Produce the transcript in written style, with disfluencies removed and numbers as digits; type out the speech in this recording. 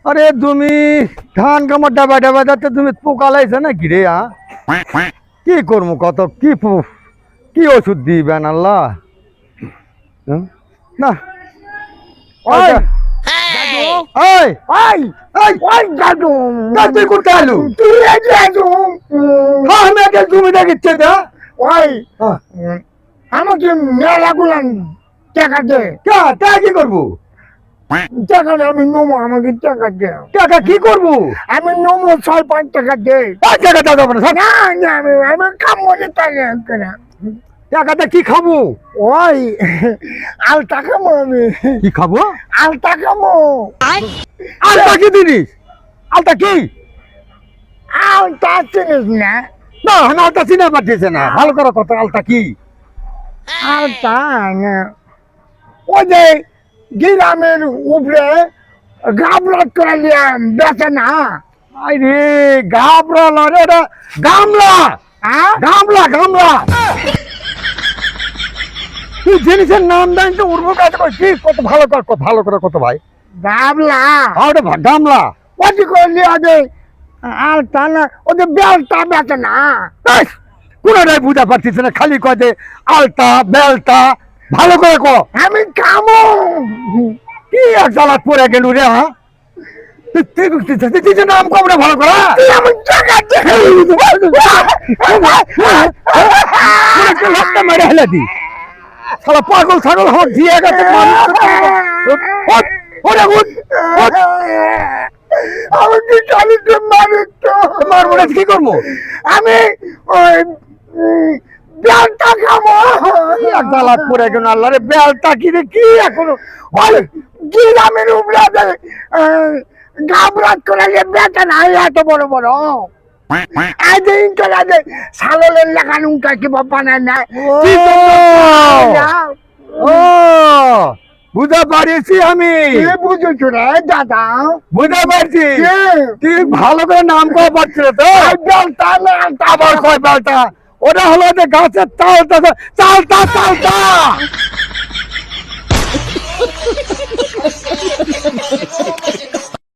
আরে তুমি ধান কামার ডাবা ডাবা যাচ্ছে তুমি পোকা লাইছে না ঘিরে কি করবো কত কি ওষুধ দিবেন আল্লাহ না ওই ওই ওই ওই দাদু তুই কোথায় আলু তুই দাদু হ্যাঁ আমি আগে তুমি দেখিচ্ছে দা ওই আমাকে মেলা গুলান টাকা দে তা কি করবো টাকা দে আমি নোমো আমাকে টাকা দে টাকা কি করবো আমি নোমো 6-5 টাকা দে টাকা দাও না না না আমি কাম মনে তাই না টাকাটা কি খাবো ওই আল টাকা মো আমি কি খাবো আল টাকা মো আলটা কি জিনিস আলটা কি আল টা চিনিস না না আমি আলটা চিনে পাঠিয়েছে না ভালো করে কথা আলটা কি আল টা না ওই যে গ্রামের উপরে গাবলা করে নিয়ে বেচে না আরে গাবরা রে এটা গামলা হ্যাঁ গামলা গামলা তুই জিনিসের নাম দেন তো উর্বর কাজ কর কি কত ভালো করে কত ভাই গাবলা ওটা গামলা ওটি করে নিয়ে ওদের আর তা না ওদের বেলটা বেচে না কোনটাই বুঝা পারছিস না খালি কয় যে আলতা বেলটা ভালো করে কো আমি কামো কি এক জ্বালাত পরে গেল রে হ্যাঁ তুই নাম কম রে ভালো করে আমি টাকা দে লোকটা মেরে হেলে দি শালা পাগল ছাগল আমার দিয়ে গেছে আমি কি চালিতে মারি তো মারবো না কি করবো আমি ওই বেলটা খামো এক জ্বালাত পরে গেল আল্লাহ রে বেলটা কি রে কি এখনো ওই গ্রামের উপরে গাবরাত করে বেচে না এত বড় বড় আজ ইন্টার আজ সালের লাগানো উনকা কি বানায় না ও বুঝা পারিছি আমি বুঝেছো রে দাদা বুঝা পারছি তুই ভালো করে নাম করা পারছিল তো বেলটা না আবার কয় বেলটা ওটা হলো যে গাছের চালটা চালটা চালটা